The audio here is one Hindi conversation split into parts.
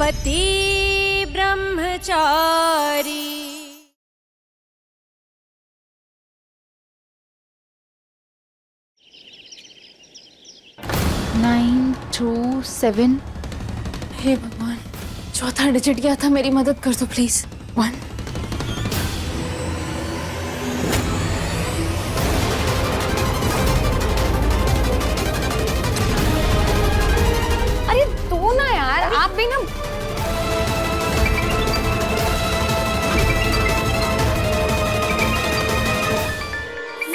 पति ब्रह्मचारी। 927। हे भगवान, चौथा डिजिट गया था, मेरी मदद कर दो प्लीज। 1। अरे दो ना यार, आप भी ना।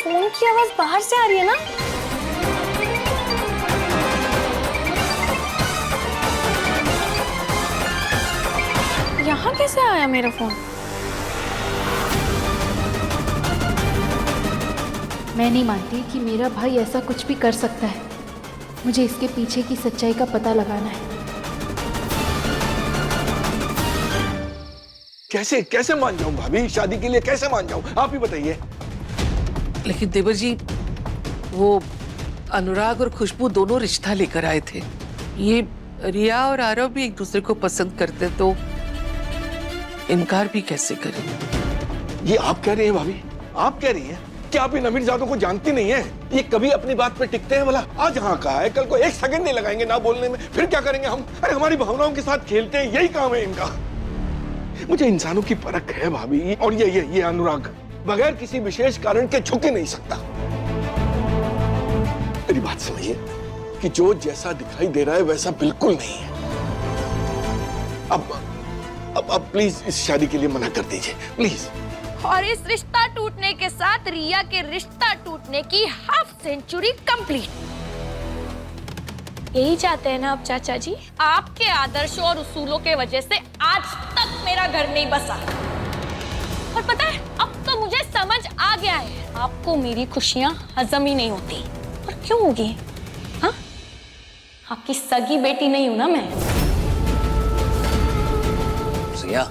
फोन की आवाज बाहर से आ रही है ना। यहाँ कैसे आया मेरा फोन? मैं नहीं मानती कि मेरा भाई ऐसा कुछ भी कर सकता है। मुझे इसके पीछे की सच्चाई का पता लगाना है। कैसे कैसे मान जाऊं भाभी? शादी के लिए कैसे मान जाऊं? आप ही बताइए। लेकिन देवर जी, वो अनुराग और खुशबू दोनों रिश्ता लेकर आए थे। ये रिया और आरव भी एक दूसरे को पसंद करते, तो इनकार भी कैसे करें? ये आप कह रही हैं भाभी? आप कह रही हैं कि आप इन अमीरजादों को जानती नहीं है? ये कभी अपनी बात पे टिकते हैं? भला आज हाँ कहा है, कल को एक सेकंड नहीं लगाएंगे ना बोलने में, फिर क्या करेंगे हम? अरे हमारी भावनाओं के साथ खेलते हैं, यही काम है इनका। मुझे इंसानों की परख है भाभी। और ये अनुराग बगैर किसी विशेष कारण के झुक ही नहीं सकता। मेरी बात समझिए कि जो जैसा दिखाई दे रहा है वैसा बिल्कुल नहीं है। अब प्लीज इस शादी के लिए मना कर दीजिए, प्लीज। और इस रिश्ता टूटने के साथ रिया के रिश्ता टूटने की हाफ सेंचुरी कंप्लीट। यही चाहते हैं ना आप चाचा जी? आपके आदर्शों और उसूलों के वजह से आज तक मेरा घर नहीं बसा। और पता है, अब तो मुझे समझ आ गया है, आपको मेरी खुशियां हजम ही नहीं होती। और क्यों होगी? हाँ, आपकी सगी बेटी नहीं हूं ना मैं। रिया,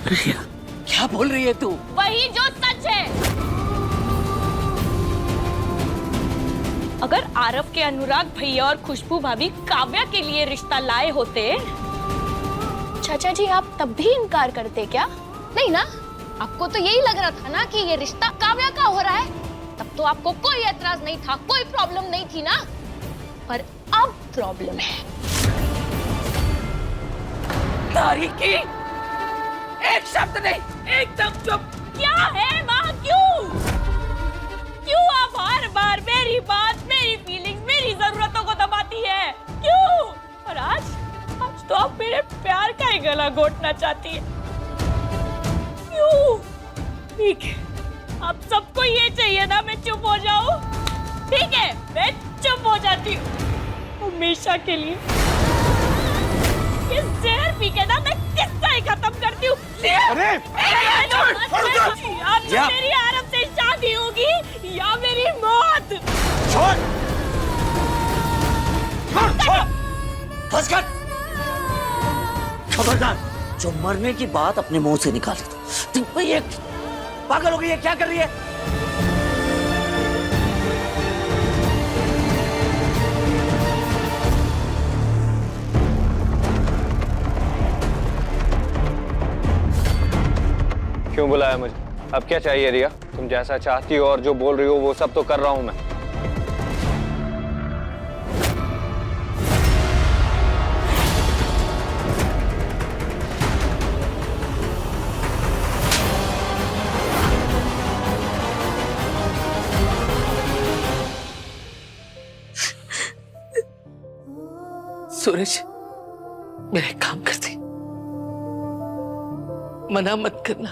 रिया, क्या बोल रही है तू? वही जो सच है। अगर आरव के अनुराग भैया और खुशबू भाभी काव्या के लिए रिश्ता लाए होते, चाचा जी आप तब भी इनकार करते क्या? नहीं ना? आपको तो यही लग रहा था ना कि ये रिश्ता काव्या का हो रहा है। तब तो आपको कोई एतराज नहीं था, कोई प्रॉब्लम नहीं थी ना। पर अब प्रॉब्लम है। तारीकी, एक शब्द नहीं, एकदम चुप। क्या है माँ? क्यों आप हर बार मेरी बात, मेरी फीलिंग्स, मेरी जरूरतों को दबाती है? क्यों? और आज तो आप मेरे प्यार का ही गला घोटना चाहती है। क्यों? ठीक है, आप सबको ये चाहिए ना मैं चुप हो जाऊं? ठीक है, मैं चुप हो जाती हूँ हमेशा के लिए। इस जहर पी के ना मैं किस्सा ही खत्म करती हूँ। अरे या मेरी आरव से शादी होगी या मेरी मौत। छोड़, बस कर। खबरदार, जो मरने की बात अपने मुंह से निकाल दे। तुम ये पागल हो गई है? क्या कर रही है? क्यों बुलाया मुझे? अब क्या चाहिए रिया? तुम जैसा चाहती हो और जो बोल रही हो वो सब तो कर रहा हूं मैं। सूरज, मेरा एक काम कर दे, मना मत करना,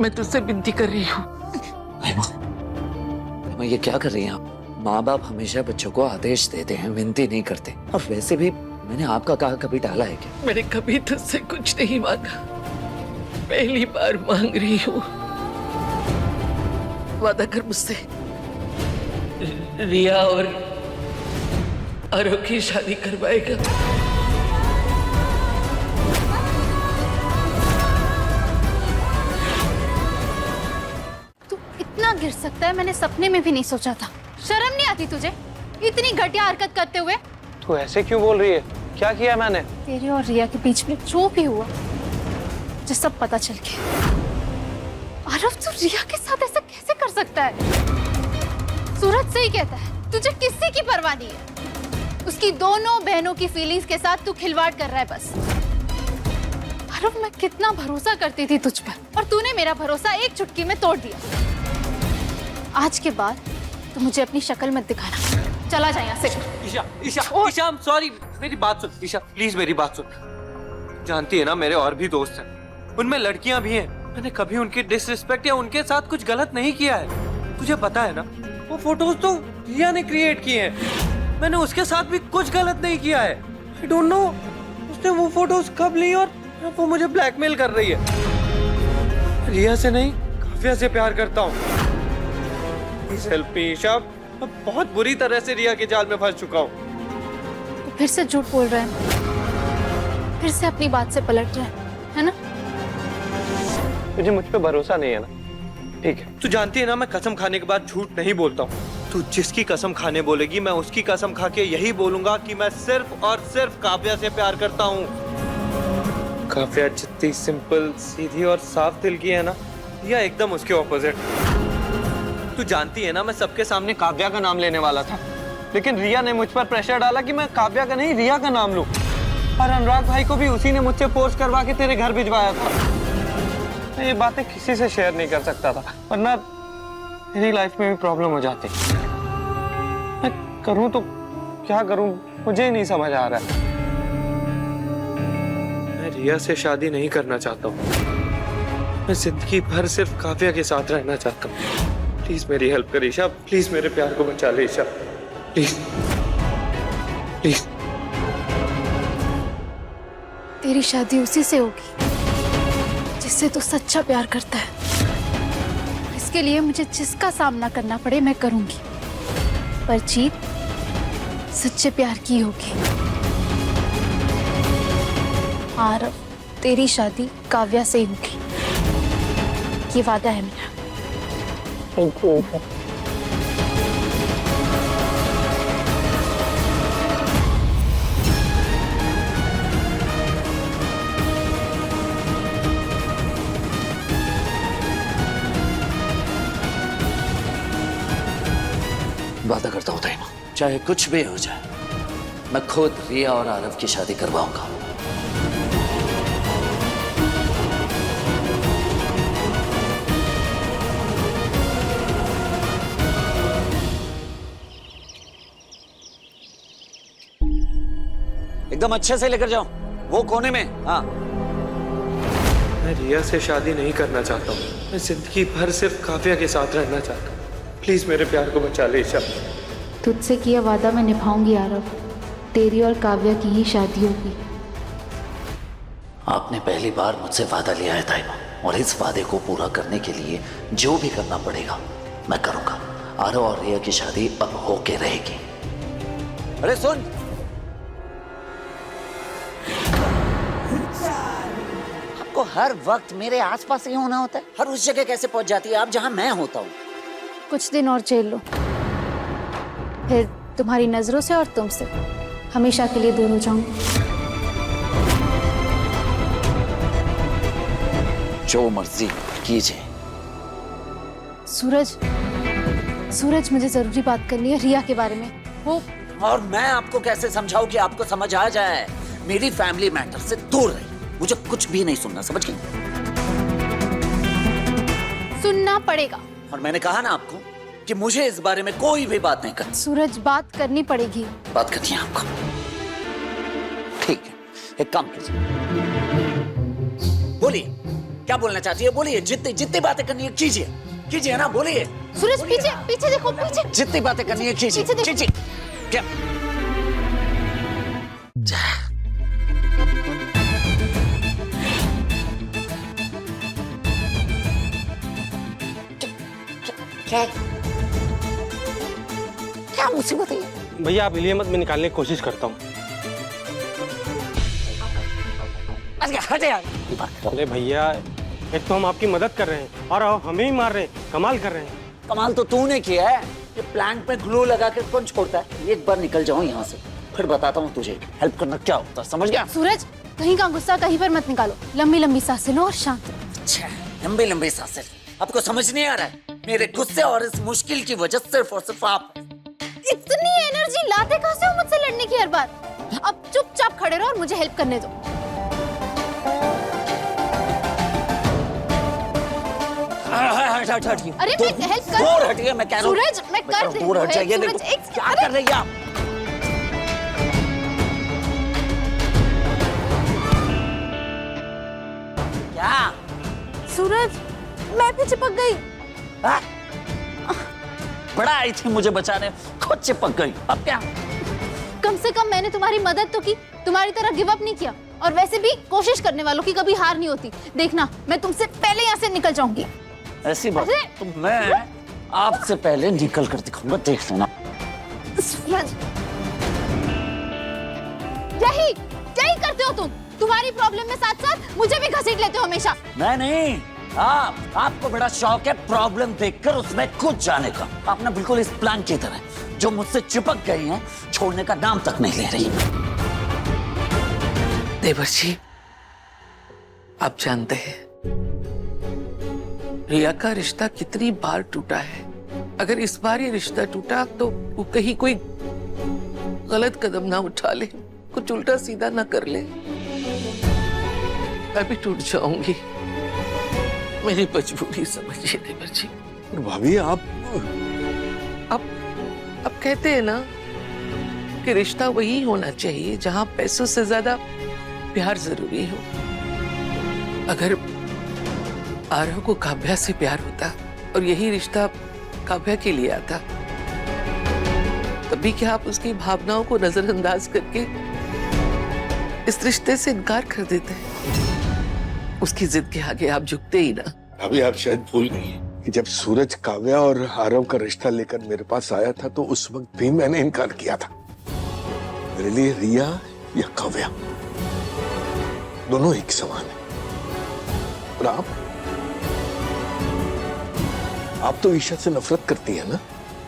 मैं तुझसे विनती कर रही हूँ। मैं ये क्या कर रही हैं आप? माँ बाप हमेशा बच्चों को आदेश देते हैं, विनती नहीं करते। और वैसे भी मैंने आपका कहा कभी टाला है क्या? मैंने कभी तुझसे कुछ नहीं मांगा, पहली बार मांग रही हूँ। वादा कर मुझसे, रिया और आरव की शादी करवाएगा। इतना गिर सकता है मैंने सपने में भी नहीं सोचा था। शर्म नहीं आती तुझे इतनी घटिया हरकत करते हुए? तू ऐसे क्यों बोल रही है? क्या किया मैंने? तेरे और रिया के बीच में जो भी हुआ मुझे सब पता चल गया। आरव, तू रिया के साथ ऐसा कैसे कर सकता है? सूरज सही कहता है, तुझे किसी की परवाह नहीं है। उसकी दोनों बहनों की फीलिंग्स के साथ तू खिलवाड़ कर रहा है बस। आरव, मैं कितना भरोसा करती थी तुझ पर और तूने मेरा भरोसा एक चुटकी में तोड़ दिया। आज के बाद तू मुझे अपनी शक्ल मत दिखाना। चला जा यहाँ से। Isha, Isha, Isha, I'm sorry। मेरी बात सुन ईशा, प्लीज मेरी बात सुन। जानती है ना मेरे और भी दोस्त हैं, उनमें लड़कियां भी हैं। मैंने कभी उनकी डिसरिस्पेक्ट या उनके साथ कुछ गलत नहीं किया है। तुझे पता है ना, वो फोटोज तो रिया ने क्रिएट किए हैं। मैंने उसके साथ भी कुछ गलत नहीं किया है। I don't know उसने वो फोटोज कब ली और वो मुझे ब्लैकमेल कर रही है। रिया से नहीं, काव्या से प्यार करता हूँ। प्लीज हेल्प मी ईशा, मैं बहुत बुरी तरह से रिया के जाल में फंस चुका हूँ। तू फिर से झूठ बोल रहा है, फिर से अपनी बात से पलट रहा है ना? तुझे मुझ पे भरोसा नहीं है ना? ठीक है। तू जानती है ना, मैं कसम खाने के बाद झूठ नहीं बोलता हूँ। तू जिसकी कसम खाने बोलेगी, मैं उसकी कसम खा के यही बोलूंगा कि मैं सिर्फ और सिर्फ काव्या से प्यार करता हूँ। काव्या जितनी सिंपल, सीधी और साफ दिल की है ना, या एकदम उसके ऑपोजिट। तू जानती है ना, मैं सबके सामने काव्या का नाम लेने वाला था, लेकिन रिया ने मुझ पर प्रेशर डाला कि मैं काव्या का नहीं रिया का नाम लूं। और अनुराग भाई को भी उसी ने मुझसे फोर्स करवा के तेरे घर भिजवाया था। मैं ये बातें किसी से शेयर नहीं कर सकता था, वरना मेरी लाइफ में भी प्रॉब्लम हो जाती। मैं करूं तो क्या करूं, मुझे ही नहीं समझ आ रहा है। मैं रिया से शादी नहीं करना चाहता हूँ। मैं जिंदगी भर सिर्फ काव्या के साथ रहना चाहता हूँ। प्लीज मेरी हेल्प कर ईशा, प्लीज मेरे प्यार को बचा ले ईशा, प्लीज प्लीज। तेरी शादी उसी से होगी जिससे तू सच्चा प्यार करता है। इसके लिए मुझे जिसका सामना करना पड़े मैं करूंगी, पर जीत सच्चे प्यार की होगी। आरव, तेरी शादी काव्या से ही होगी, ये वादा है मेरा। वादा करता हूँ ताइमा, चाहे कुछ भी हो जाए, मैं खुद रिया और आरव की शादी करवाऊंगा। एकदम अच्छे से लेकर जाओ, वो कोने में। हाँ, मैं रिया से शादी नहीं करना चाहता हूँ। मैं जिंदगी भर सिर्फ काव्या के साथ रहना चाहता हूँ। प्लीज मेरे प्यार को बचा ले ईशा। तुझसे किया वादा मैं निभाऊंगी आरव, तेरी और काव्या की ही शादी होगी। आपने पहली बार मुझसे वादा लिया है ताइमा, और इस वादे को पूरा करने के लिए जो भी करना पड़ेगा मैं करूंगा। आरव और रिया की शादी अब होके रहेगी। अरे सुन, आपको हर वक्त मेरे आसपास ही होना होता है? हर उस जगह कैसे पहुंच जाती है आप जहां मैं होता हूं? कुछ दिन और झेल लो, फिर तुम्हारी नजरों से और तुमसे हमेशा के लिए दूर हो जाऊंगी। जो मर्जी कीजिए। सूरज, मुझे जरूरी बात करनी है रिया के बारे में। वो और मैं आपको कैसे समझाऊं कि आपको समझ आ जाए? मेरी फैमिली मैटर से दूर रही, मुझे कुछ भी नहीं सुनना, समझ गई? सुनना पड़ेगा। और मैंने कहा ना आपको कि मुझे इस बारे में कोई भी बात नहीं करनी। सूरज, बात करनी पड़ेगी। बात करनी है आपको? ठीक है, एक काम कीजिए, बोलिए क्या बोलना चाहती है, बोलिए। जितनी बातें करनी है कीजिए ना, बोलिए। सूरज, पीछे देखो, पीछे। जितनी बातें करनी है कीजिए। क्या क्या क्या मुसीबत है? भैया आप हिलिए मत, मैं निकालने की कोशिश करता हूँ। हट यार। अरे भैया, एक तो हम आपकी मदद कर रहे हैं और आप हमें ही मार रहे हैं, कमाल कर रहे हैं। कमाल तो तूने किया है। ये प्लांट में ग्लू लगा के कौन छोड़ता है? एक बार निकल जाऊं यहाँ से, फिर बताता हूँ तुझे हेल्प करना क्या होता है, समझ गया? सूरज, कहीं का गुस्सा कहीं पर मत निकालो। लंबी लंबी सांसें लो और शांत रहो। अच्छा, लंबी लंबी सांसें। आपको समझ नहीं आ रहा है? मेरे गुस्से और इस मुश्किल की वजह सिर्फ और सिर्फ आप। इतनी एनर्जी लाते कहाँ से हो मुझसे लड़ने की हर बार? अब चुपचाप खड़े रहो और मुझे हेल्प करने दो। हटिए। अरे मैं हेल्प कर। दूर हटिए, मैं कह रहा हूँ। सूरज, मैं कर रही हूँ। दूर हट जाइए। सूरज, एक क्या कर रही हैं आप? क्या? सूरज, मैं भी चिपक गई। हाँ? बड़ा आई थी मुझे बचाने, खुद चिपक गई। अब क्या? कम से कम मैंने तुम्हारी मदद तो की, तुम्हारी तरह गिव अप नहीं किया। और वैसे भी कोशिश करने वालों की कभी हार नहीं होती। देखना, मैं तुमसे पहले यहाँ से निकल जाऊंगी। ऐसी बात तो मैं आपसे पहले निकल कर दिखाऊंगा, देख लेना। सूरज, यही करते हो तुम। तुम्हारी प्रॉब्लम में साथ साथ मुझे भी घसीट लेते हो हमेशा। मैं नहीं, आपको बड़ा शौक है प्रॉब्लम देखकर उसमें कूद जाने का। आप ना बिल्कुल इस प्लान की तरह, जो मुझसे चिपक गई हैं, छोड़ने का नाम तक नहीं ले रही। देवर जी, आप जानते हैं रिया का रिश्ता कितनी बार टूटा है। अगर इस बार ये रिश्ता टूटा तो वो कहीं कोई गलत कदम ना उठा ले, कुछ उल्टा सीधा ना कर ले, मैं भी टूट जाऊंगी। मेरी मजबूरी समझिए देवर जी। भाभी आप कहते हैं ना कि रिश्ता वही होना चाहिए जहां पैसों से ज्यादा प्यार जरूरी हो। अगर आरव को काव्या से प्यार होता और यही रिश्ता काव्या के लिए आता, तभी क्या आप उसकी भावनाओं को नजरअंदाज करके इस रिश्ते से इनकार कर देते हैं? उसकी जिद के आगे आप झुकते ही ना। अभी आप शायद भूल गई कि जब सूरज काव्या और आरव का रिश्ता लेकर मेरे पास आया था तो उस वक्त भी मैंने इनकार किया था। मेरे लिए रिया या काव्या दोनों एक समान है। और आप तो ईशा से नफरत करती है ना,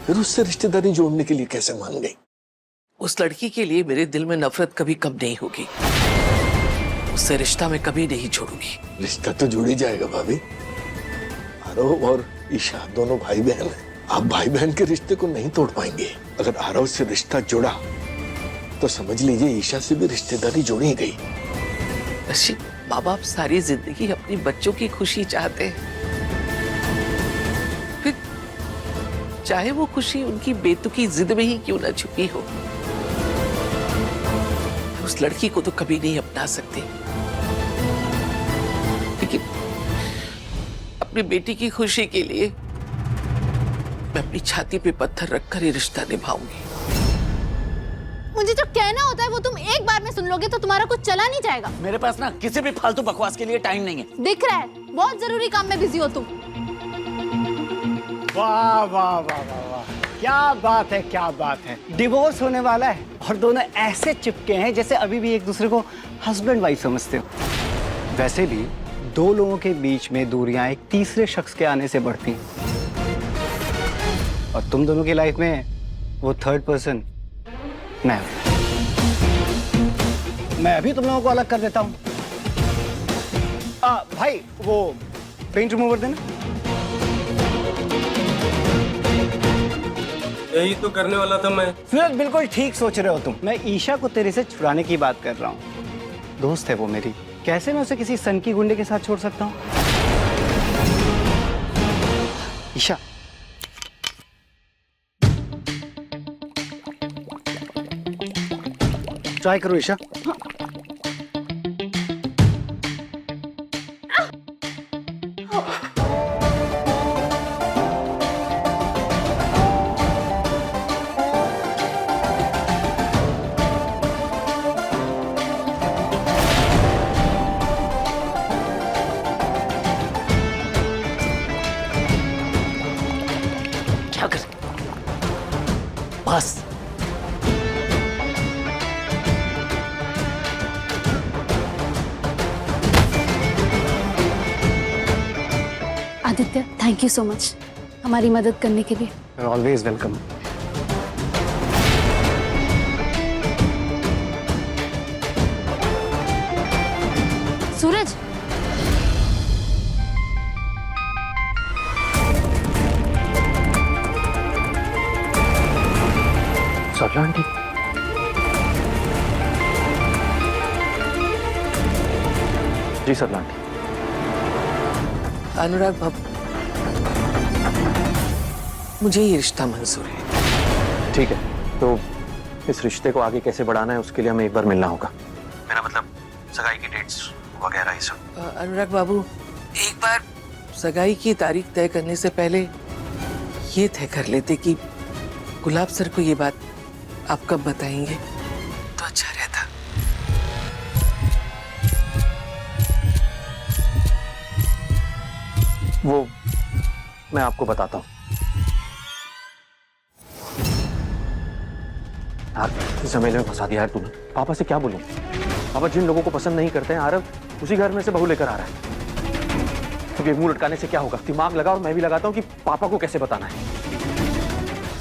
फिर उससे रिश्तेदारी जोड़ने के लिए कैसे मान गई? उस लड़की के लिए मेरे दिल में नफरत कभी कम नहीं होगी। उससे रिश्ता मैं कभी नहीं छोड़ूंगी। रिश्ता तो जुड़ ही जाएगा भाभी। आरव और ईशा दोनों भाई बहन हैं। आप भाई बहन के रिश्ते को नहीं तोड़ पाएंगे। अगर आरव से रिश्ता जुड़ा तो समझ लीजिए ईशा से भी रिश्तेदारी जोड़ी गई। माँ बाप सारी जिंदगी अपनी बच्चों की खुशी चाहते हैं, फिर चाहे वो खुशी उनकी बेतुकी जिद में ही क्यों ना छुपी हो। उस लड़की को तो कभी नहीं अपना सकते, लेकिन अपनी बेटी की खुशी के लिए मैं अपनी छाती पे पत्थर रखकर ये रिश्ता निभाऊंगी। मुझे जो कहना होता है वो तुम एक बार में सुन लोगे तो तुम्हारा कुछ चला नहीं जाएगा। मेरे पास ना किसी भी फालतू बकवास के लिए टाइम नहीं है। दिख रहा है, बहुत जरूरी काम में बिजी हो तुम। वाह वाह वाह वाह वाह, क्या बात है, क्या बात है। डिवोर्स होने वाला है और दोनों ऐसे चिपके हैं जैसे अभी भी एक दूसरे को हस्बैंड वाइफ समझते हो। वैसे भी दो लोगों के बीच में दूरियां एक तीसरे शख्स के आने से बढ़ती हैं। और तुम दोनों की लाइफ में वो थर्ड पर्सन मैं अभी तुम लोगों को अलग कर देता हूं। भाई वो पेंट रिमूवर देना। यही तो करने वाला था मैं। सूरज, बिल्कुल ठीक सोच रहे हो तुम। मैं ईशा को तेरे से छुड़ाने की बात कर रहा हूँ। दोस्त है वो मेरी, कैसे मैं उसे किसी सनकी गुंडे के साथ छोड़ सकता हूँ? ईशा, ट्राई करो ईशा। क्या कर बस Aditya, thank you so much. हमारी मदद करने के लिए। Always welcome. Suraj, Sarla aunty, जी सरला आंटी। अनुराग बाबू, मुझे ये रिश्ता मंजूर है। ठीक है, तो इस रिश्ते को आगे कैसे बढ़ाना है उसके लिए हमें एक बार मिलना होगा। मेरा मतलब सगाई की डेट्स वगैरह ये सब। अनुराग बाबू, एक बार सगाई की तारीख तय करने से पहले ये तय कर लेते कि गुलाब सर को ये बात आप कब बताएंगे तो अच्छा रहता। वो मैं आपको बताता हूँ। यार झमेले में फंसा दिया यार तूने। पापा से क्या बोलूं? पापा जिन लोगों को पसंद नहीं करते हैं आरव उसी घर में से बहू लेकर आ रहा है। तो ये मुंह लटकाने से क्या होगा? दिमाग लगा और मैं भी लगाता हूँ कि पापा को कैसे बताना है।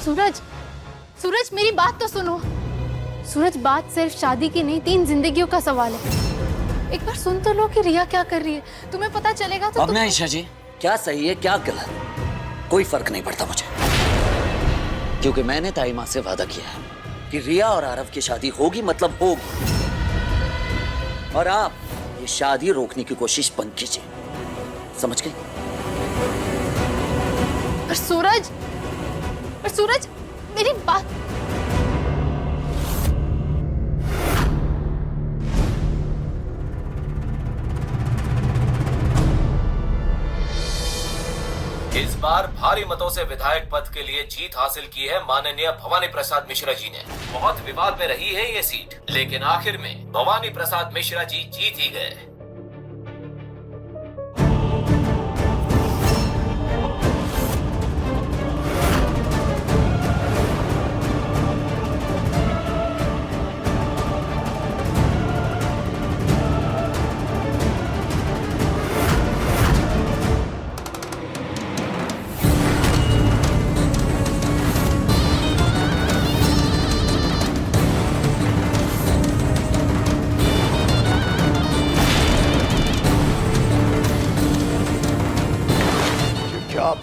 सूरज, सूरज मेरी बात तो सुनो। सूरज, बात सिर्फ शादी की नहीं, 3 जिंदगियों का सवाल है। एक बार सुन तो लो कि रिया क्या कर रही है, तुम्हें पता चलेगा तो। अब ना ईशा जी, क्या सही है क्या गलत, कोई फर्क नहीं पड़ता मुझे, क्योंकि मैंने ताई माँ से वादा किया है कि रिया और आरव की शादी होगी मतलब होगी, और आप ये शादी रोकने की कोशिश बंद कीजिए, समझ गए? पर सूरज मेरी बात। इस बार भारी मतों से विधायक पद के लिए जीत हासिल की है माननीय भवानी प्रसाद मिश्रा जी ने। बहुत विवाद में रही है ये सीट, लेकिन आखिर में भवानी प्रसाद मिश्रा जी जीत ही गए।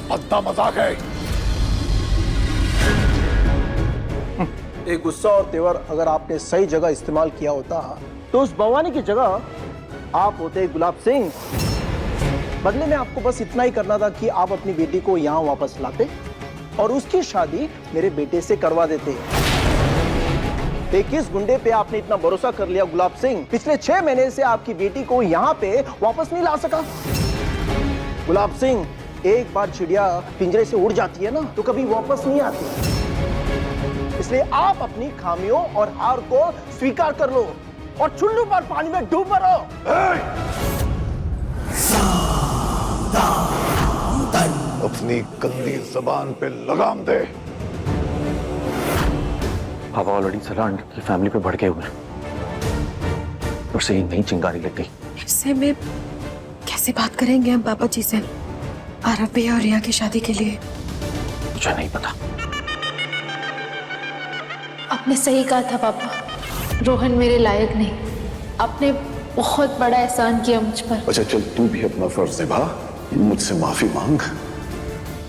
भद्दा मजाक है। एक गुस्सा और तेवर अगर आपने सही जगह इस्तेमाल किया होता तो उस भवानी की जगह आप होते गुलाब सिंह। बदले में आपको बस इतना ही करना था कि आप अपनी बेटी को यहाँ वापस लाते और उसकी शादी मेरे बेटे से करवा देते। किस गुंडे पे आपने इतना भरोसा कर लिया गुलाब सिंह? पिछले 6 महीने से आपकी बेटी को यहाँ पे वापस नहीं ला सका। गुलाब सिंह, एक बार चिड़िया पिंजरे से उड़ जाती है ना तो कभी वापस नहीं आती। इसलिए आप अपनी खामियों और हार को स्वीकार कर लो और चुल्लू पर पानी में डूब मरो। अपनी गंदी जबान पे लगाम दे। पापा ऑलरेडी सलाह की फैमिली पे भड़ गए हुए हैं और से ही नई चिंगारी लग गई। इससे में कैसे बात करेंगे हम पापा जी से आरव भैया और रिया की शादी के लिए? मुझे नहीं पता। आपने सही कहा था पापा, रोहन मेरे लायक नहीं। आपने बहुत बड़ा एहसान किया मुझ पर। अच्छा चल, तू भी अपना फर्ज निभा, मुझसे माफी मांग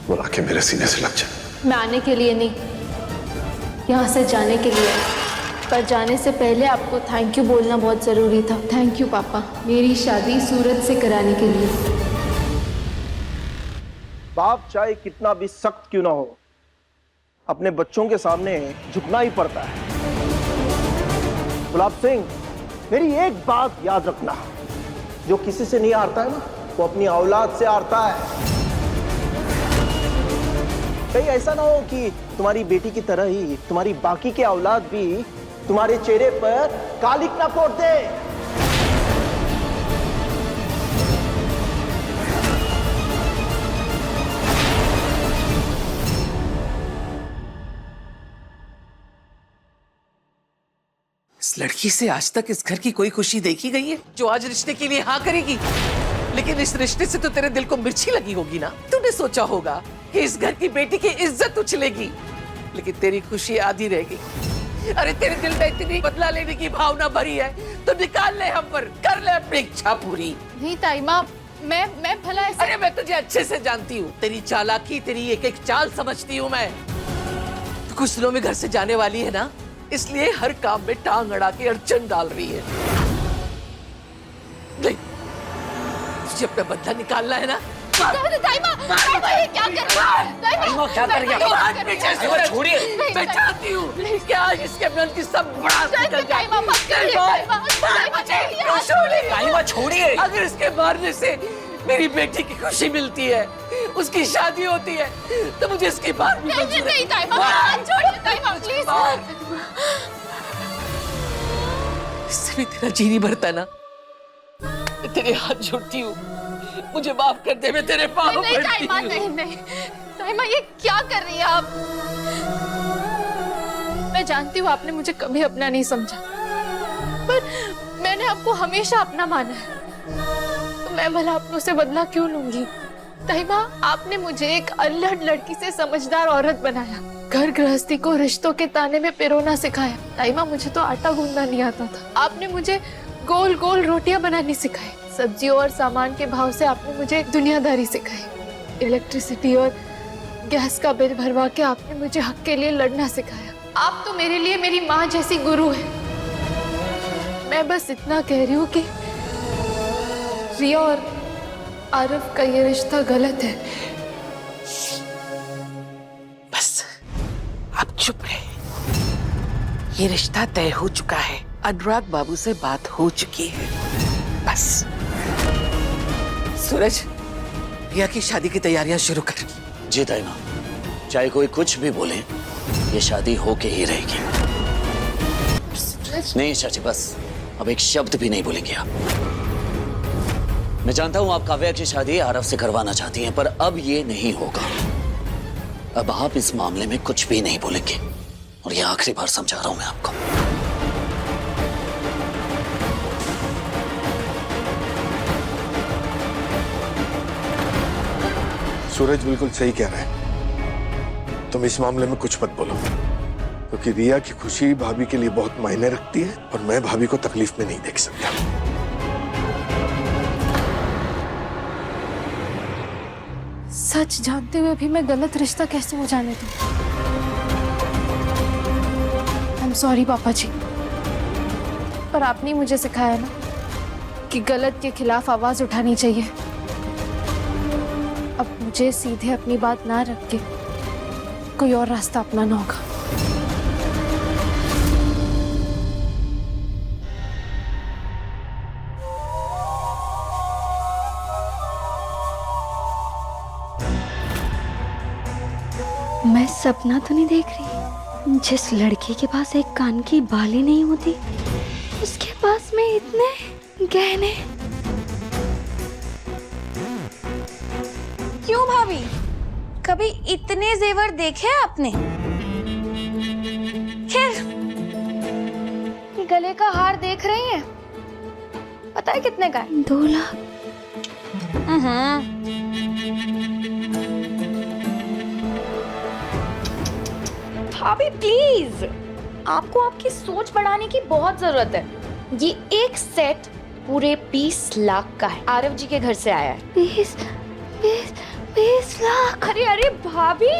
और आके मेरे सीने से लग जा। मैं आने के लिए नहीं, यहाँ से जाने के लिए। पर जाने से पहले आपको थैंक यू बोलना बहुत जरूरी था। थैंक यू पापा, मेरी शादी सूरज से कराने के लिए। बाप चाहे कितना भी सख्त क्यों ना हो, अपने बच्चों के सामने झुकना ही पड़ता है। गुलाब सिंह, मेरी एक बात याद रखना, जो किसी से नहीं हारता है ना वो अपनी औलाद से हारता है। कहीं ऐसा ना हो कि तुम्हारी बेटी की तरह ही तुम्हारी बाकी के औलाद भी तुम्हारे चेहरे पर कालिक ना पोत दे। इस लड़की से आज तक इस घर की कोई खुशी देखी गई है जो आज रिश्ते के लिए हाँ करेगी? लेकिन इस रिश्ते से तो तेरे दिल को मिर्ची लगी होगी ना। तूने सोचा होगा कि इस घर की बेटी की इज्जत उछलेगी, लेकिन तेरी खुशी आधी रहेगी। अरे तेरे दिल में इतनी बदला लेने की भावना भरी है तो निकाल ले हम पर, कर ले अपनी इच्छा पूरी। नहीं ताई माँ, मैं भला ऐसे... अरे मैं तुझे अच्छे से जानती हूँ, तेरी चालाकी, तेरी एक एक चाल समझती हूँ मैं। तो कुछ दिनों में घर से जाने वाली है ना, इसलिए हर काम में टांग अड़ा के अड़चन डाल रही है। नहीं, तुझे अपना बदला निकालना है ना? ताई माँ, ये क्या कर रही है? ताई माँ, क्या कर रही है? छोड़िए, मैं चाहती हूँ कि आज इसके मन की सब बड़ास निकल जाए। छोड़िए। अगर इसके मारने से मेरी बेटी की खुशी मिलती है, उसकी शादी होती है, तो मुझे इसके बाद भी नहीं ताई माँ, छोड़िए ताई माँ, प्लीज। इससे भी तेरा जी नहीं भरता ना? मैं तेरे हाथ जोड़ती हूँ, मुझे माफ कर दे, मैं तेरे पाँव नहीं पड़ती ताई माँ, हूँ। नहीं ताई माँ, ये क्या कर रही है आप? मैं जानती हूँ आपने मुझे कभी अपना नहीं समझा, पर मैंने आपको हमेशा अपना माना है, तो मैं भला अपनों से बदला क्यों लूंगी? ताई माँ, आपने मुझे एक अल्लड़ लड़की से समझदार औरत बनाया, घर गृहस्थी को रिश्तों के ताने में पिरोना सिखाया। ताई माँ, मुझे तो आटा गूंदना नहीं आता था, आपने मुझे गोल गोल रोटियां बनानी सिखाई। सब्जियों और सामान के भाव से आपने मुझे दुनियादारी सिखाई। इलेक्ट्रिसिटी और गैस का बिल भरवा के आपने मुझे हक के लिए लड़ना सिखाया। आप तो मेरे लिए मेरी माँ जैसी गुरु है। मैं बस इतना कह रही हूँ कि रिया और आरव का ये रिश्ता गलत है। बस अब चुप रहे। ये रिश्ता तय हो चुका है, अनुराग बाबू से बात हो चुकी है, बस। सूरज, रिया की शादी की तैयारियां शुरू कर। जी ताई माँ, चाहे कोई कुछ भी बोले, ये शादी होके ही रहेगी। नहीं चाची, बस अब एक शब्द भी नहीं बोलेंगे आप। मैं जानता हूं आप काव्या की शादी आरव से करवाना चाहती हैं, पर अब ये नहीं होगा। अब आप इस मामले में कुछ भी नहीं बोलेंगे, और ये आखिरी बार समझा रहा हूं मैं आपको। सूरज बिल्कुल सही कह रहा है, तुम इस मामले में कुछ मत बोलो, क्योंकि रिया की खुशी भाभी के लिए बहुत मायने रखती है, और मैं भाभी को तकलीफ में नहीं देख सकता। सच जानते हुए भी मैं गलत रिश्ता कैसे हो जाने दूं? आई एम सॉरी पापा जी, पर आपने मुझे सिखाया ना कि गलत के खिलाफ आवाज उठानी चाहिए। अब मुझे सीधे अपनी बात ना रख के कोई और रास्ता अपनाना होगा। मैं सपना तो नहीं देख रही? जिस लड़की के पास एक कान की बाली नहीं होती, उसके पास में इतने गहने। क्यों भाभी, कभी इतने जेवर देखे आपने? खैर, गले का हार देख रही हैं? पता है कितने का है? 2 लाख। भाभी प्लीज, आपको आपकी सोच बढ़ाने की बहुत जरूरत है। ये एक सेट पूरे 20 लाख का है, आरव जी के घर से आया है। 20 लाख? अरे अरे भाभी,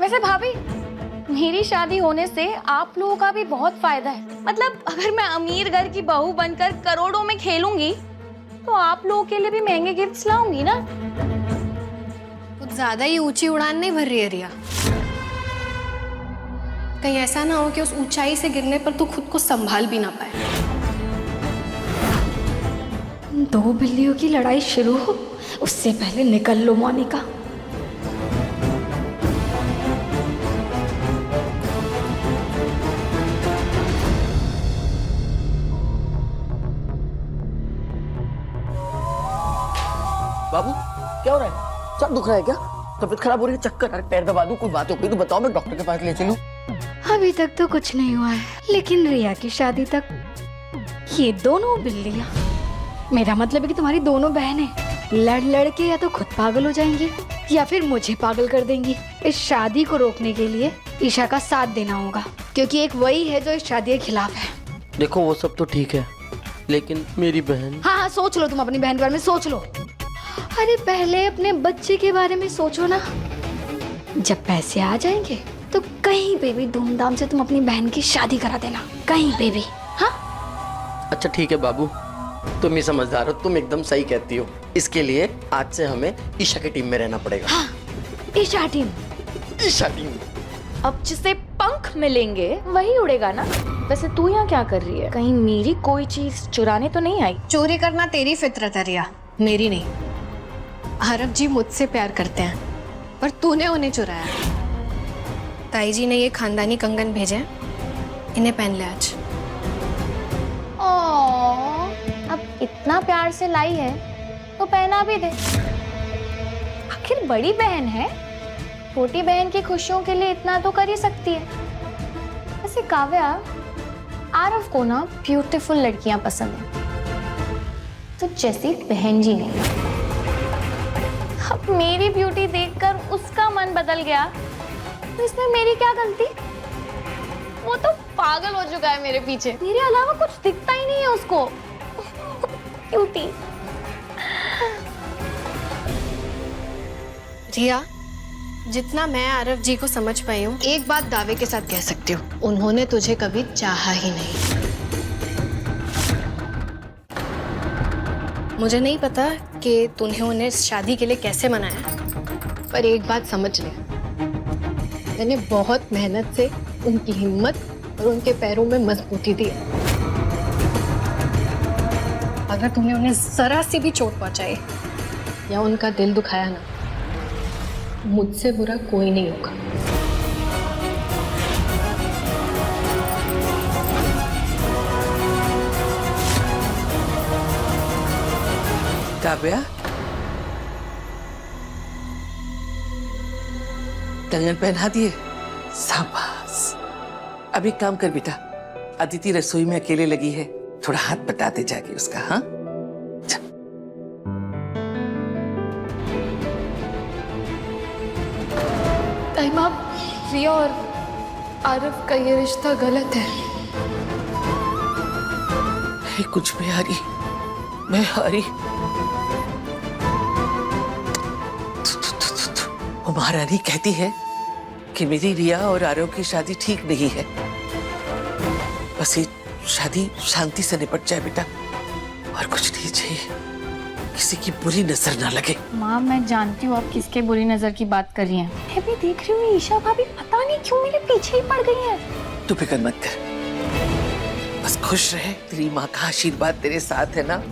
वैसे भाभी, मेरी शादी होने से आप लोगों का भी बहुत फायदा है। मतलब अगर मैं अमीर घर की बहू बनकर करोड़ों में खेलूंगी, तो आप लोगों के लिए भी महंगे गिफ्ट्स लाऊंगी ना। कुछ ज्यादा ही ऊंची उड़ान नहीं भर रही है रिया? कहीं ऐसा ना हो कि उस ऊंचाई से गिरने पर तू खुद को संभाल भी ना पाए। 2 बिल्लियों की लड़ाई शुरू हो, उससे पहले निकल लो मोनिका। बाबू, क्या हो रहा है? सर दुख रहा है क्या? तबीयत खराब हो रही है? चक्कर? अरे पैर दबा दूं? कोई बात हो गई तो बताओ, मैं डॉक्टर के पास ले चलूं। अभी तक तो कुछ नहीं हुआ है, लेकिन रिया की शादी तक ये दोनों बिल्लियां, मेरा मतलब है कि तुम्हारी दोनों बहनें लड़ लड़ के या तो खुद पागल हो जाएंगी या फिर मुझे पागल कर देंगी। इस शादी को रोकने के लिए ईशा का साथ देना होगा, क्योंकि एक वही है जो इस शादी के खिलाफ है। देखो वो सब तो ठीक है, लेकिन मेरी बहन। हाँ, सोच लो, तुम अपनी बहन के बारे में सोच लो। अरे पहले अपने बच्चे के बारे में सोचो ना। जब पैसे आ जाएंगे तो कहीं पे भी धूमधाम से तुम अपनी बहन की शादी करा देना, कहीं पे भी। हाँ अच्छा ठीक है बाबू, तुम ही समझदार हो, तुम एकदम सही कहती हो। इसके लिए आज से हमें ईशा की टीम में रहना पड़ेगा। हाँ, ईशा टीम। ईशा टीम। अब जिसे पंख मिलेंगे वही उड़ेगा ना। वैसे तू यहाँ क्या कर रही है? कहीं मेरी कोई चीज चुराने तो नहीं आई? चोरी करना तेरी फितरत है रिया, मेरी नहीं। आरव जी मुझसे प्यार करते हैं, पर तूने उन्हें चुराया। ताई जी ने ये खानदानी कंगन भेजे हैं, इन्हें पहन ले आज। अब इतना प्यार से लाई है तो पहना भी दे। आखिर बड़ी बहन है, छोटी बहन की खुशियों के लिए इतना तो कर ही सकती है। वैसे काव्या, आरव को ना ब्यूटीफुल लड़कियां पसंद है, तो जैसी बहन जी नहीं। अब मेरी ब्यूटी देखकर उसका मन बदल गया तो इसमें मेरी क्या गलती? वो तो पागल हो चुका है मेरे पीछे, मेरे अलावा कुछ दिखता ही नहीं है उसको। ब्यूटी। रिया, जितना मैं आरव जी को समझ पाई हूँ, एक बात दावे के साथ कह सकती हूँ, उन्होंने तुझे कभी चाहा ही नहीं। मुझे नहीं पता कि तूने उन्हें इस शादी के लिए कैसे मनाया, पर एक बात समझ ले, मैंने बहुत मेहनत से उनकी हिम्मत और उनके पैरों में मजबूती दी है। अगर तूने उन्हें जरा सी भी चोट पहुंचाई या उनका दिल दुखाया ना, मुझसे बुरा कोई नहीं होगा। काव्या, कंगन पहना दिए? शाबाश। अब एक काम कर बेटा, अदिति रसोई में अकेले लगी है, थोड़ा हाथ बटाते जाके उसका। हाँ, ताईमा, रिया और आरव का ये रिश्ता गलत है। कुछ भी हारी, मैं हारी। महारानी कहती है कि मेरी रिया और आरव की शादी ठीक नहीं है। बस ये शादी शांति से निपट जाए बेटा, और कुछ नहीं चाहिए। किसी की बुरी नजर ना लगे। माँ, मैं जानती हूँ आप किसके बुरी नजर की बात कर रही हैं। मैं भी देख रही हूँ ईशा भाभी पता नहीं क्यों मेरे पीछे ही पड़ गई है। तू फिक्र मत कर, बस खुश रहे। तेरी माँ का आशीर्वाद तेरे साथ है ना।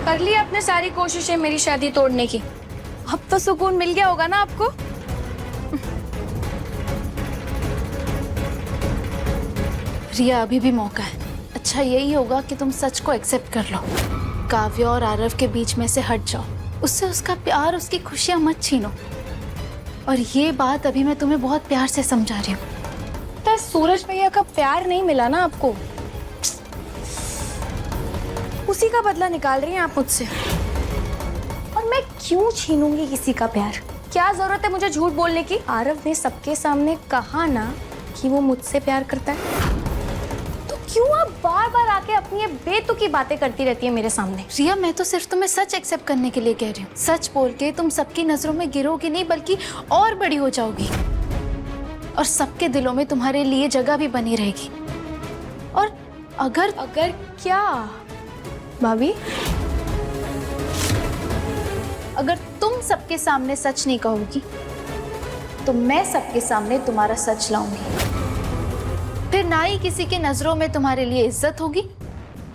कर ली आपने सारी कोशिशें मेरी शादी तोड़ने की, अब तो सुकून मिल गया होगा ना आपको? रिया, अभी भी मौका है। अच्छा यही होगा कि तुम सच को एक्सेप्ट कर लो। काव्या और आरव के बीच में से हट जाओ, उससे उसका प्यार, उसकी खुशियां मत छीनो। और ये बात अभी मैं तुम्हें बहुत प्यार से समझा रही हूँ। तो सूरज भैया का प्यार नहीं मिला ना आपको, उसी का बदला निकाल रही हैं आप मुझसे। और मैं क्यों छीनूंगी किसी का प्यार? क्या जरूरत है मुझे झूठ बोलने की? आरव ने सबके सामने कहा ना कि वो मुझसे प्यार करता है, तो क्यों आप बार बार आके अपनी ये बेतुकी बातें करती रहती है मेरे सामने? रिया, मैं तो सिर्फ तुम्हें सच एक्सेप्ट करने के लिए कह रही हूँ। सच बोल के तुम सबकी नजरों में गिरोगी नहीं, बल्कि और बड़ी हो जाओगी, और सबके दिलों में तुम्हारे लिए जगह भी बनी रहेगी। और अगर क्या भाभी? अगर तुम सबके सामने सच नहीं कहोगी तो मैं सबके सामने तुम्हारा सच लाऊंगी। फिर ना ही किसी की नजरों में तुम्हारे लिए इज्जत होगी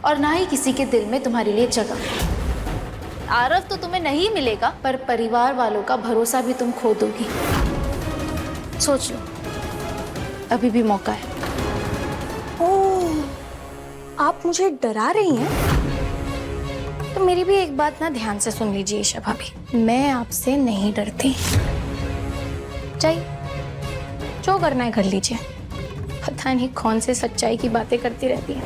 और ना ही किसी के दिल में तुम्हारे लिए जगह। आरव तो तुम्हें नहीं मिलेगा, पर परिवार वालों का भरोसा भी तुम खो दोगी। सोच लो, अभी भी मौका है। ओह, आप मुझे डरा रही हैं? तो मेरी भी एक बात ना ध्यान से सुन लीजिए ईशा भाभी, मैं आपसे नहीं डरती। चाहिए जो करना है कर लीजिए। पता नहीं कौन से सच्चाई की बातें करती रहती है।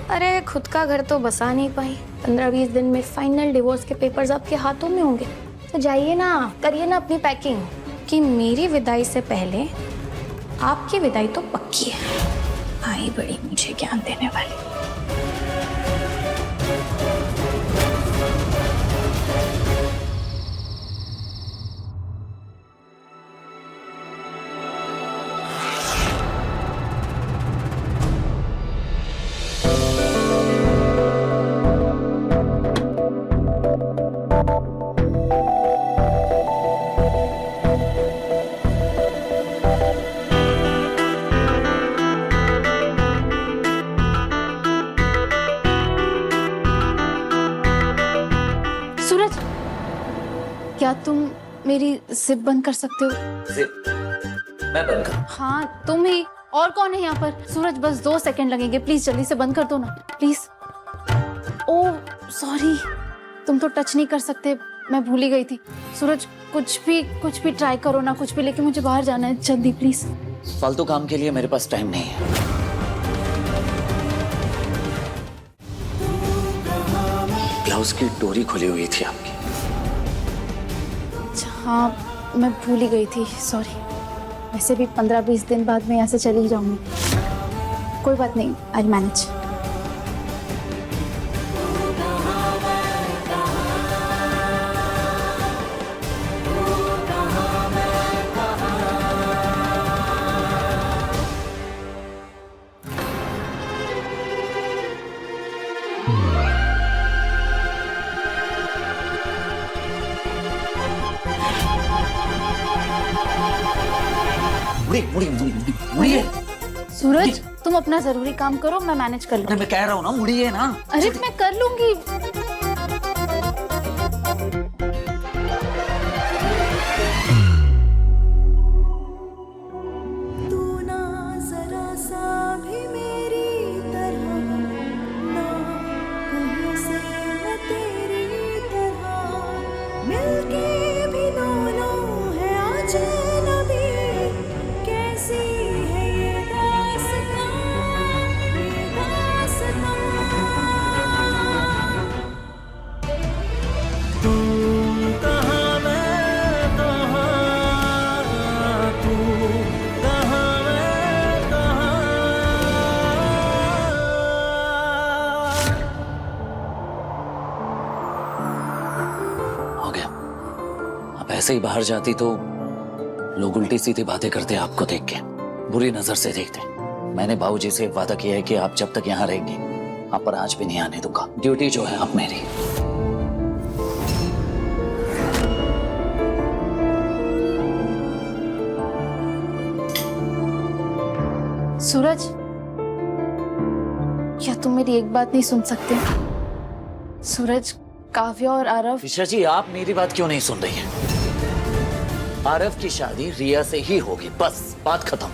अरे खुद का घर तो बसा नहीं पाई, 15-20 दिन में फाइनल डिवोर्स के पेपर्स आपके हाथों में होंगे। तो जाइए ना, करिए ना अपनी पैकिंग, कि मेरी विदाई से पहले आपकी विदाई तो पक्की है। आई बड़ी मुझे ज्ञान देने वाली। सूरज, क्या तुम मेरी जिप बंद कर सकते हो? जिप? मैं बंद करूं? हाँ तुम ही, और कौन है यहाँ पर? सूरज बस 2 सेकंड लगेंगे, प्लीज जल्दी से बंद कर दो ना प्लीज। ओह सॉरी, तुम तो टच नहीं कर सकते, मैं भूल ही गई थी। सूरज कुछ भी ट्राई करो ना, कुछ भी, लेकिन मुझे बाहर जाना है जल्दी प्लीज। फालतू काम के लिए मेरे पास टाइम नहीं है। ब्लाउज की डोरी खुली हुई थी आपकी। हाँ मैं भूल ही गई थी, सॉरी। वैसे भी 15-20 दिन बाद मैं यहाँ से चली जाऊंगी। कोई बात नहीं, आई मैनेज। मुड़िए। सूरज तुम अपना जरूरी काम करो, मैं मैनेज कर लूंगी। मैं कह रहा हूँ ना, मुड़िए ना। अरे मैं कर लूंगी। ऐसे ही बाहर जाती तो लोग उल्टी सीधी बातें करते आपको देख के, बुरी नजर से देखते। मैंने बाबूजी से वादा किया है कि आप जब तक यहाँ रहेंगे, आप पर आज भी नहीं आने दूंगा। ड्यूटी जो है अब मेरी। सूरज, क्या तुम मेरी एक बात नहीं सुन सकते? सूरज, काव्या और आरव। ईशा जी, आप मेरी बात क्यों नहीं सुन रही हैं? आरव की शादी रिया से ही होगी, बस बात खत्म।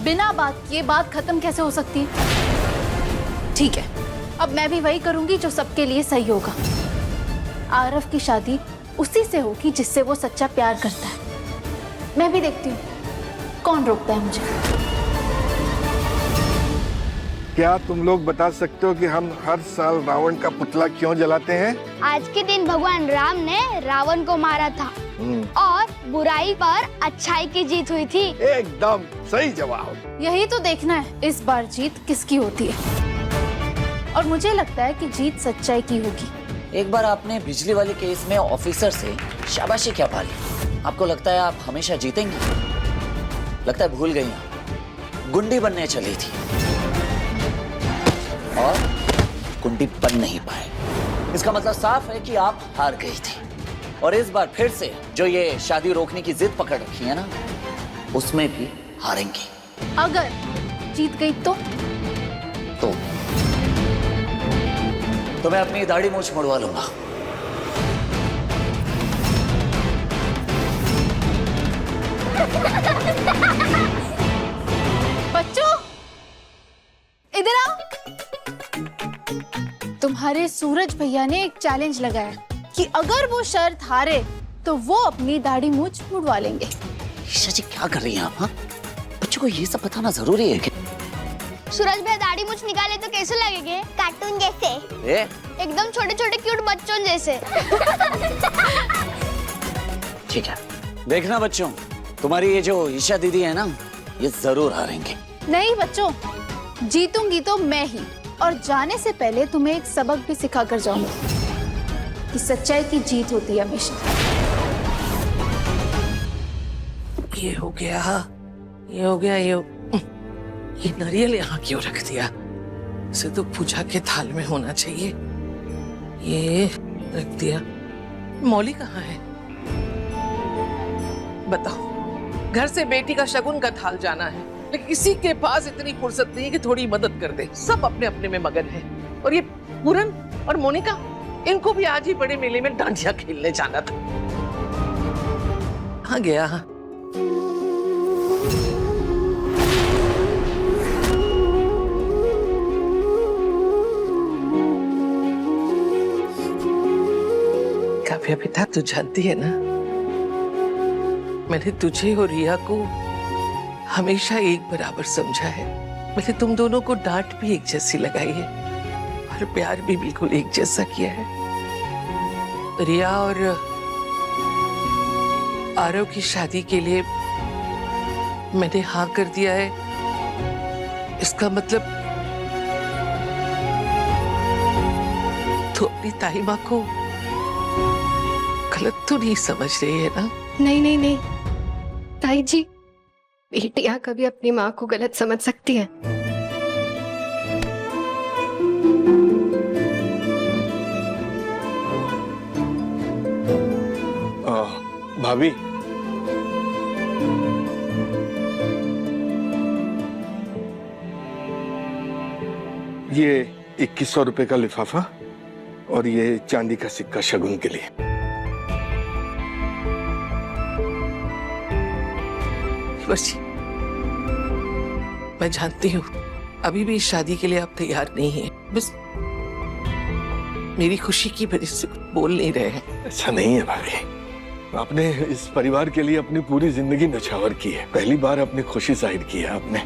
बिना बात किए बात खत्म कैसे हो सकती है? ठीक है, अब मैं भी वही करूंगी जो सबके लिए सही होगा। आरव की शादी उसी से होगी जिससे वो सच्चा प्यार करता है। मैं भी देखती हूँ कौन रोकता है मुझे। क्या तुम लोग बता सकते हो कि हम हर साल रावण का पुतला क्यों जलाते हैं? आज के दिन भगवान राम ने रावण को मारा था और बुराई पर अच्छाई की जीत हुई थी। एकदम सही जवाब। यही तो देखना है इस बार जीत किसकी होती है, और मुझे लगता है कि जीत सच्चाई की होगी। एक बार आपने बिजली वाले केस में ऑफिसर से शाबाशी क्या पाली? आपको लगता है आप हमेशा जीतेंगी? लगता है भूल गई आप, गुंडी बनने चली थी और गुंडी बन नहीं पाए। इसका मतलब साफ है कि आप हार गई थी, और इस बार फिर से जो ये शादी रोकने की जिद पकड़ रखी है ना, उसमें भी हारेंगी। अगर जीत गई तो मैं अपनी दाढ़ी मूंछ मुड़वा लूंगा। बच्चों इधर आओ। तुम तुम्हारे सूरज भैया ने एक चैलेंज लगाया कि अगर वो शर्त हारे तो वो अपनी दाढ़ी मूंछ मुड़वा लेंगे। ईशा जी क्या कर रही हैं आप? हाँ, बच्चों को ये सब बताना जरूरी है क्या? सूरज भैया दाढ़ी मूंछ निकाले तो कैसे लगेंगे? कार्टून जैसे। एकदम छोटे छोटे क्यूट बच्चों जैसे। ठीक है, देखना बच्चों, तुम्हारी ये जो ईशा दीदी है ना, ये जरूर हारेंगे। नहीं बच्चों, जीतूंगी तो मैं ही, और जाने से पहले तुम्हें एक सबक भी सिखा कर जाऊंगी कि सच्चाई की जीत होती है हमेशा। ये हो गया, ये हो गया, ये नारियल यहाँ क्यों रख दिया? इसे तो पूजा के थाल में होना चाहिए। ये रख दिया। मौली कहाँ है? बताओ, घर से बेटी का शगुन का थाल जाना है, लेकिन किसी के पास इतनी फुर्सत नहीं है कि थोड़ी मदद कर दे। सब अपने अपने में मगन है। और ये पूरन और मोनिका, इनको भी आज ही बड़े मेले में डांडिया खेलने जाना था। कहाँ गया? काव्या बेटा, तू जानती है ना, मैंने तुझे और रिया को हमेशा एक बराबर समझा है। मैंने तुम दोनों को डांट भी एक जैसी लगाई है और प्यार भी बिल्कुल एक जैसा किया है। रिया और आरव की शादी के लिए मैंने हाँ कर दिया है, इसका मतलब तो अपनी ताई माँ को गलत तो नहीं समझ रही है ना? नहीं नहीं नहीं ताई जी, बेटियां कभी अपनी माँ को गलत समझ सकती हैं। भाभी, ये 2100 रुपए का लिफाफा और ये चांदी का सिक्का शगुन के लिए। बच्ची, मैं जानती हूँ अभी भी इस शादी के लिए आप तैयार नहीं हैं। बस मेरी खुशी की वजह से बोल नहीं रहे हैं। ऐसा नहीं है भाभी, आपने इस परिवार के लिए अपनी पूरी जिंदगी नछावर की है। पहली बार अपनी खुशी जाहिर की है आपने,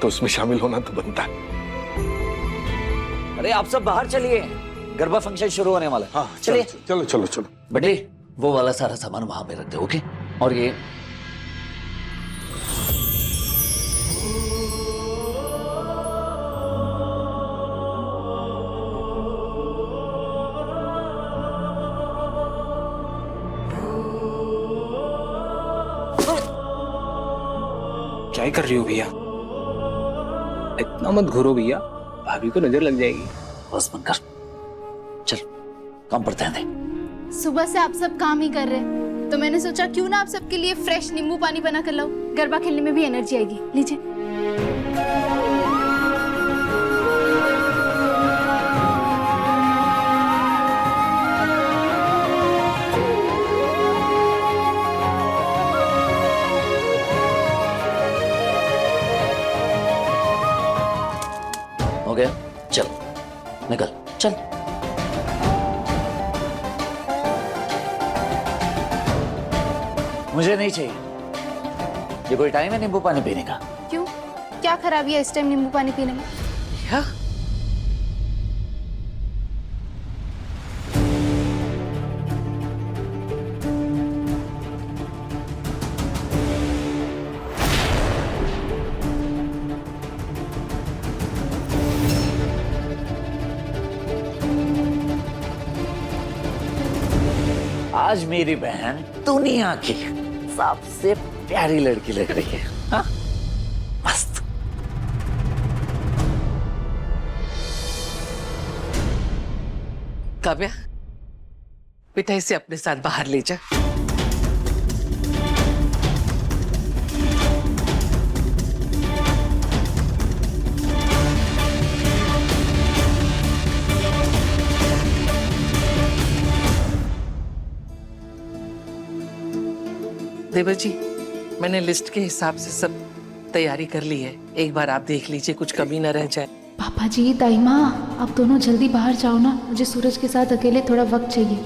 तो उसमें शामिल होना तो बनता है। अरे आप सब बाहर चलिए, गरबा फंक्शन शुरू होने वाला है। हाँ, चलिए। चलो चलो चलो। बेटे, वो वाला सारा सामान वहां पे रख दो, ओके? और ये क्या कर रही हो भैया? इतना मत घूरो भैया, भाभी को नजर लग जाएगी। बस बंद कर, चल काम पर ध्यान दे। सुबह से आप सब काम ही कर रहे हैं, तो मैंने सोचा क्यों ना आप सबके लिए फ्रेश नींबू पानी बना कर लाऊं। गरबा खेलने में भी एनर्जी आएगी। लीजिए। हो गया? चल निकल, चल। मुझे नहीं चाहिए। ये कोई टाइम है नींबू पानी पीने का? क्यों, क्या खराबी है इस टाइम नींबू पानी पीने में? क्या? आज मेरी बहन दुनिया की सबसे प्यारी लड़की लग रही है। हाँ? मस्त। काव्या, बेटा इसे अपने साथ बाहर ले जा। देवर जी, मैंने लिस्ट के हिसाब से सब तैयारी कर ली है। एक बार आप देख लीजिए, कुछ कमी न रह जाए। पापा जी, दाई माँ, आप दोनों जल्दी बाहर जाओ ना, मुझे सूरज के साथ अकेले थोड़ा वक्त चाहिए।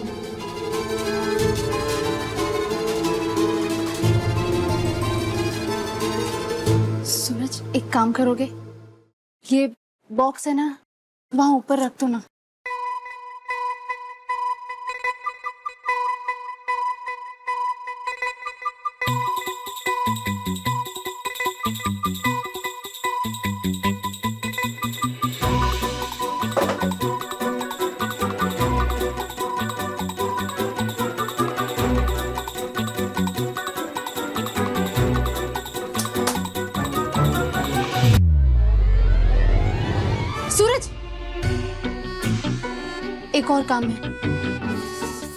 सूरज, एक काम करोगे? ये बॉक्स है ना, वहां ऊपर रख दो ना। सूरज, एक और काम है।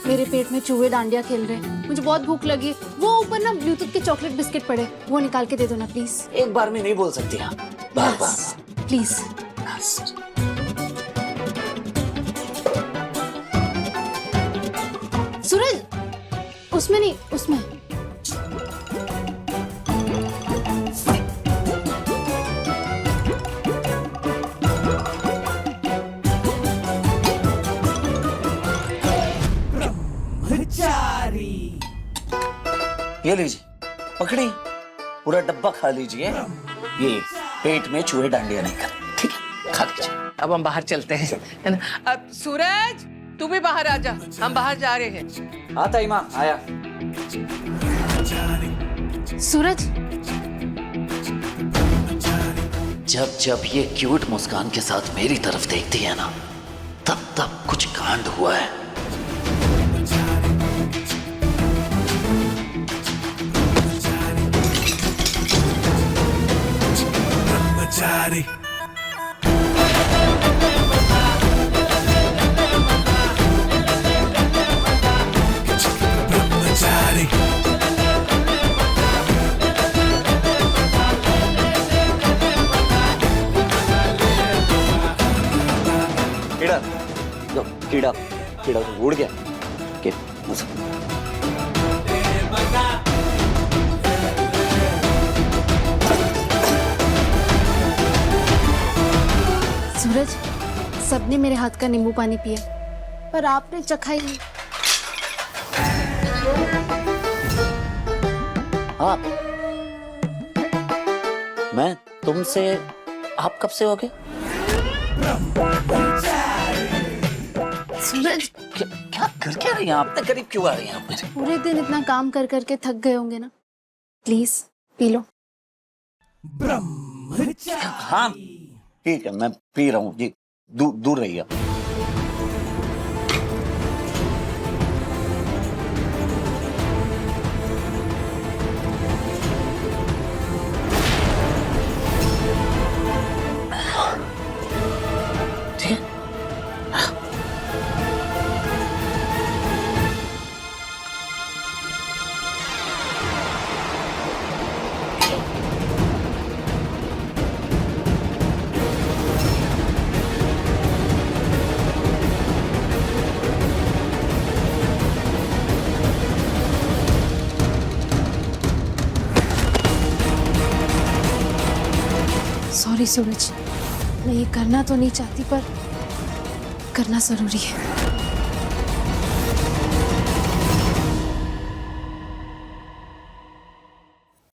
मेरे पेट में चूहे डांडिया खेल रहे हैं, मुझे बहुत भूख लगी है। वो ऊपर ना ब्लूटूथ के चॉकलेट बिस्किट पड़े, वो निकाल के दे दो ना प्लीज। एक बार में नहीं बोल सकती आप, बार बार प्लीज। सूरज, उसमें नहीं, उसमें। ये लीजिए, पकड़ी, पूरा डब्बा खा लीजिए। ये पेट में चूहे डांडिया नहीं कर, ठीक है? खा लीजिए। अब हम बाहर चलते हैं, है ना? अब सूरज, तू भी बाहर आ जा, हम बाहर जा रहे हैं। आता ही माँ, आया। सूरज, जब जब ये क्यूट मुस्कान के साथ मेरी तरफ देखती है ना, तब तब कुछ कांड हुआ है। ब्रह्मचारी ब्रह्मचारी कीड़ा, कीड़ा, कीड़ा तो उड़ गया। के सूरज, सबने मेरे हाथ का नींबू पानी पिया, पर आपने चखा ही नहीं। आप, मैं तुमसे, आप कब से हो गए? सूरज, क्या कर क्या रही हैं आप? इतने करीब क्यों आ रही हैं आप मेरे? पूरे दिन इतना काम कर करके थक गए होंगे ना, प्लीज पी लो। हाँ ठीक है, मैं पी रहा हूँ जी, दूर रहिए। सॉरी सूरज, मैं ये करना तो नहीं चाहती, पर करना जरूरी है।